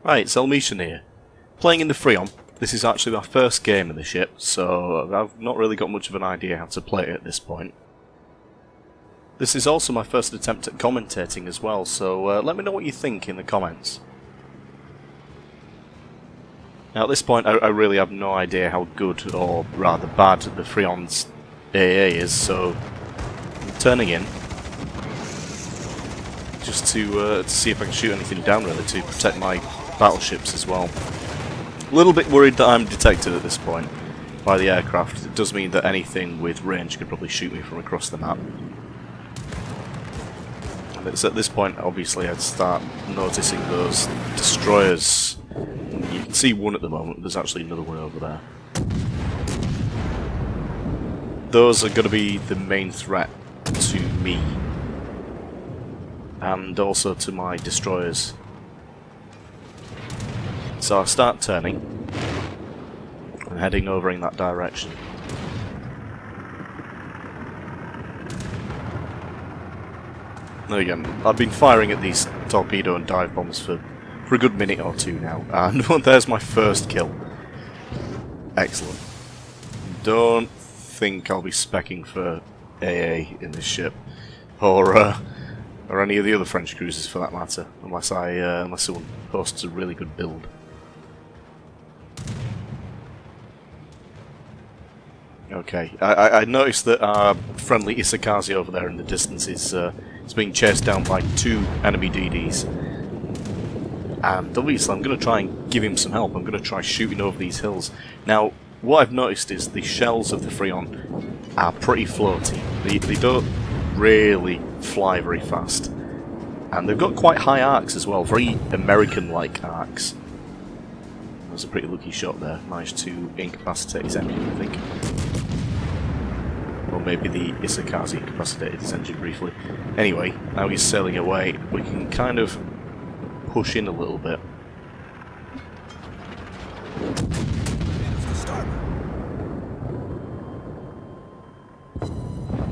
Right, it's Elmetian here. Playing in the Friant. This is actually my first game in the ship, so I've not really got much of an idea how to play it at this point. This is also my first attempt at commentating as well, so let me know what you think in the comments. Now at this point I really have no idea how good or rather bad the Friant's AA is, so I'm turning in just to see if I can shoot anything down really to protect my battleships as well. A little bit worried that I'm detected at this point by the aircraft. It does mean that anything with range could probably shoot me from across the map. And it's at this point obviously I'd start noticing those destroyers. You can see one at the moment, there's actually another one over there. Those are going to be the main threat to me. And also to my destroyers. So I'll start turning and heading over in that direction. There we go. I've been firing at these torpedo and dive bombs for a good minute or two now, and there's my first kill. Excellent. Don't think I'll be specking for AA in this ship, or any of the other French cruisers for that matter, unless someone posts a really good build. Okay, I noticed that our friendly Isakazi over there in the distance is being chased down by 2 enemy DDs. And obviously I'm going to try and give him some help. I'm going to try shooting over these hills. Now, what I've noticed is the shells of the Friant are pretty floaty. They don't really fly very fast. And they've got quite high arcs as well, very American-like arcs. That was a pretty lucky shot there. Managed to incapacitate his engine, I think. Or maybe the Isakazi incapacitated his engine briefly. Anyway, now he's sailing away, we can kind of push in a little bit.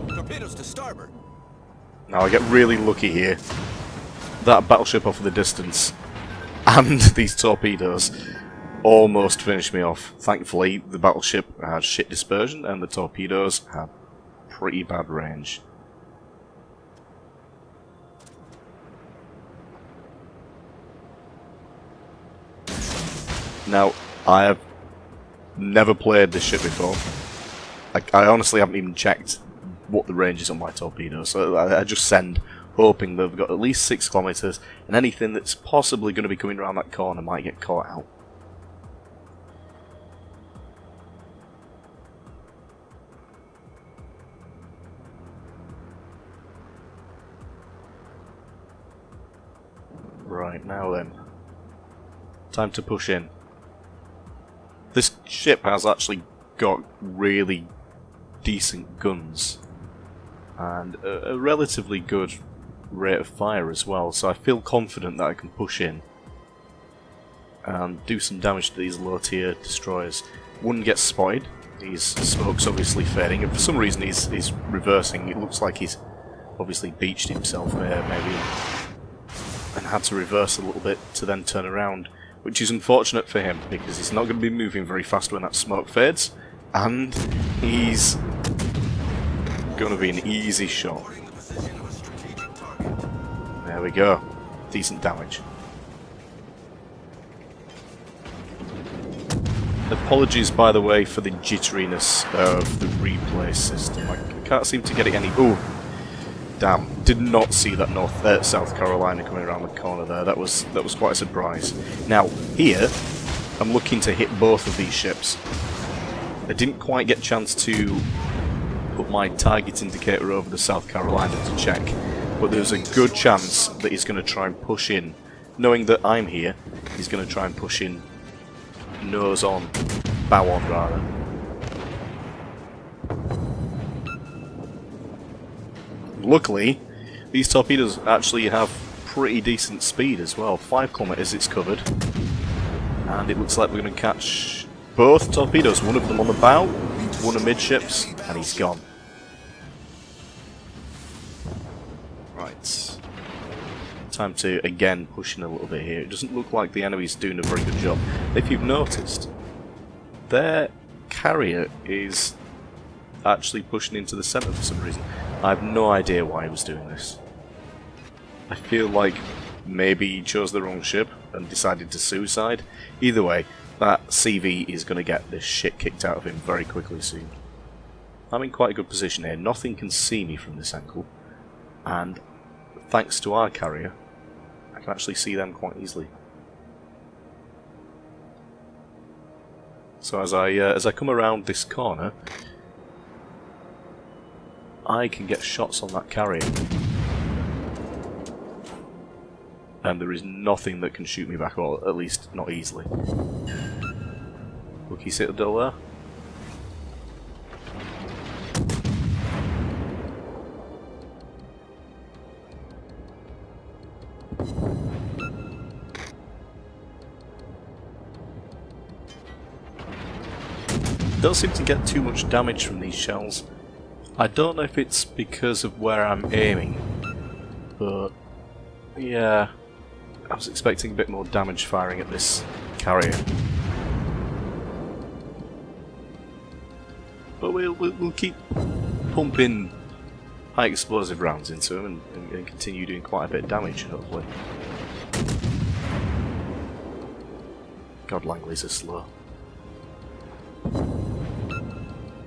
Torpedoes to starboard. Now I get really lucky here. That battleship off in the distance and these torpedoes almost finished me off. Thankfully, the battleship had shit dispersion and the torpedoes had pretty bad range. Now, I have never played this ship before. I honestly haven't even checked what the range is on my torpedoes, so I just send, hoping they've got at least 6 kilometers, and anything that's possibly going to be coming around that corner might get caught out. Right, now then. Time to push in. This ship has actually got really decent guns and a relatively good rate of fire as well, so I feel confident that I can push in and do some damage to these low tier destroyers. One gets spotted, his smoke's obviously fading, and for some reason he's reversing. It looks like he's obviously beached himself there maybe and had to reverse a little bit to then turn around, which is unfortunate for him because he's not going to be moving very fast when that smoke fades, and he's going to be an easy shot. There we go. Decent damage. Apologies, by the way, for the jitteriness of the replay system. I can't seem to get it any... Ooh! Damn, did not see that South Carolina coming around the corner there. That was quite a surprise. Now, here, I'm looking to hit both of these ships. I didn't quite get a chance to put my target indicator over the South Carolina to check, but there's a good chance that he's going to try and push in. Knowing that I'm here, he's going to try and push in nose on, bow on rather. Luckily, these torpedoes actually have pretty decent speed as well. 5 kilometers it's covered. And it looks like we're going to catch both torpedoes. One of them on the bow, one amidships, and he's gone. Right. Time to, again, push in a little bit here. It doesn't look like the enemy's doing a very good job. If you've noticed, their carrier is actually pushing into the centre for some reason. I have no idea why he was doing this. I feel like maybe he chose the wrong ship and decided to suicide. Either way, that CV is going to get this shit kicked out of him very quickly soon. I'm in quite a good position here. Nothing can see me from this angle. And thanks to our carrier, I can actually see them quite easily. So as I come around this corner, I can get shots on that carrier. And there is nothing that can shoot me back, or at least not easily. Rookie Citadel there. Don't seem to get too much damage from these shells. I don't know if it's because of where I'm aiming, but yeah, I was expecting a bit more damage firing at this carrier. But we'll keep pumping high explosive rounds into him and continue doing quite a bit of damage, hopefully. God, Langleys are slow.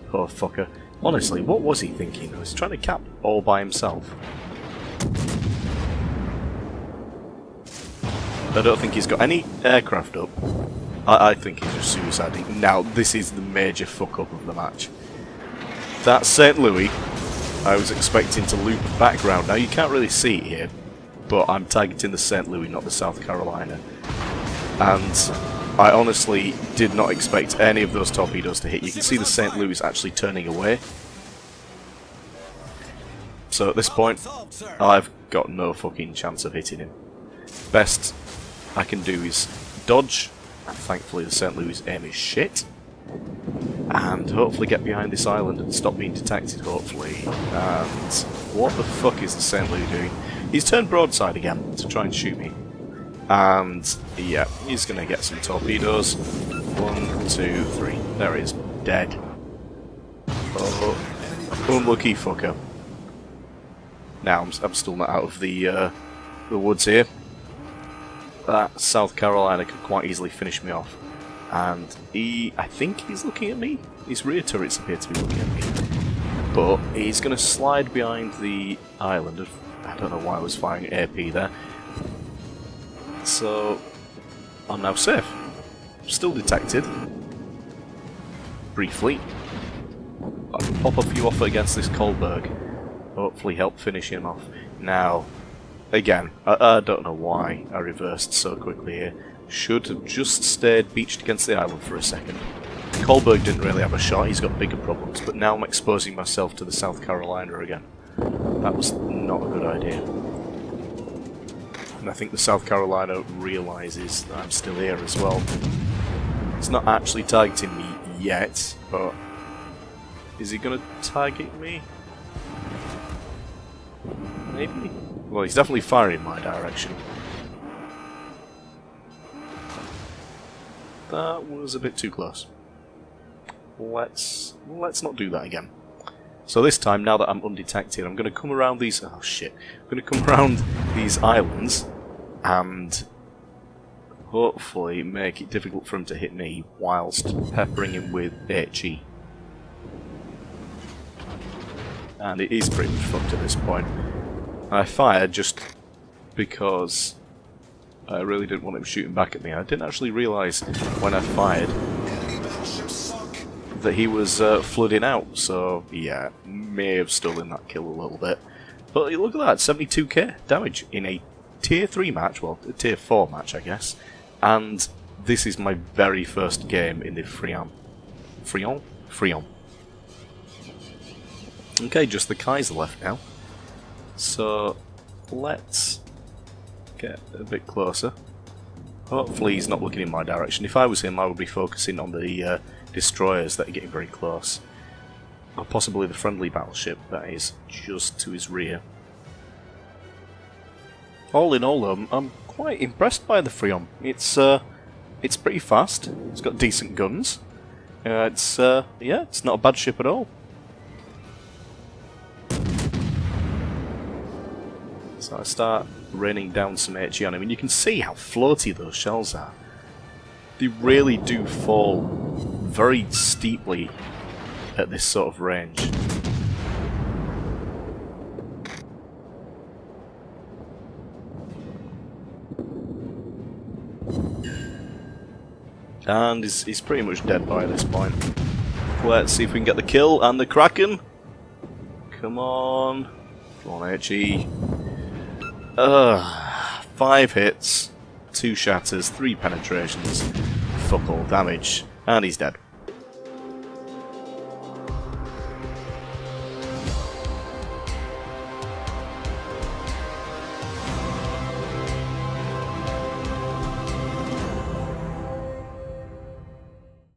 Poor fucker. Honestly, what was he thinking? He was trying to cap all by himself. I don't think he's got any aircraft up. I think he's just suiciding. Now, this is the major fuck-up of the match. That St. Louis, I was expecting to loop background. Now, you can't really see it here, but I'm targeting the St. Louis, not the South Carolina. And I honestly did not expect any of those torpedoes to hit. You can see the St. Louis actually turning away. So at this point, I've got no fucking chance of hitting him. Best I can do is dodge, and thankfully the St. Louis aim is shit, and hopefully get behind this island and stop being detected, hopefully. And what the fuck is the St. Louis doing? He's turned broadside again to try and shoot me. And yeah, he's going to get some torpedoes. 1, 2, 3. There he is. Dead. Oh, unlucky fucker. Now I'm still not out of the woods here. That South Carolina could quite easily finish me off. And I think he's looking at me. His rear turrets appear to be looking at me. But he's going to slide behind the island. I don't know why I was firing AP there. So I'm now safe. Still detected. Briefly. I can pop a few off against this Kolberg. Hopefully help finish him off. Now, again, I don't know why I reversed so quickly here. Should have just stayed beached against the island for a second. Kolberg didn't really have a shot, he's got bigger problems, but now I'm exposing myself to the South Carolina again. That was not a good idea. And I think the South Carolina realises that I'm still here as well. It's not actually targeting me yet, but is he going to target me? Maybe? Well, he's definitely firing in my direction. That was a bit too close. Let's not do that again. So this time, now that I'm undetected, I'm going to come around these... Oh shit. I'm going to come around these islands and hopefully make it difficult for him to hit me whilst peppering him with HE. And it is pretty much fucked at this point. I fired just because I really didn't want him shooting back at me. I didn't actually realise when I fired that he was flooding out, so yeah, may have stolen that kill a little bit. But look at that, 72k damage in a tier 3 match, well, a tier 4 match I guess, and this is my very first game in the Friant. Friant. Okay, just the Kaiser left now, so let's get a bit closer. Hopefully he's not looking in my direction. If I was him, I would be focusing on the destroyers that are getting very close. Or possibly the friendly battleship that is just to his rear. All in all, I'm quite impressed by the Friant. It's pretty fast. It's got decent guns. Yeah, it's not a bad ship at all. So I start raining down some HE on him, and you can see how floaty those shells are. They really do fall very steeply at this sort of range. And he's pretty much dead by this point. Let's see if we can get the kill and the Kraken. Come on. Come on, HE. 5 hits, 2 shatters, 3 penetrations, fuck all damage, and he's dead.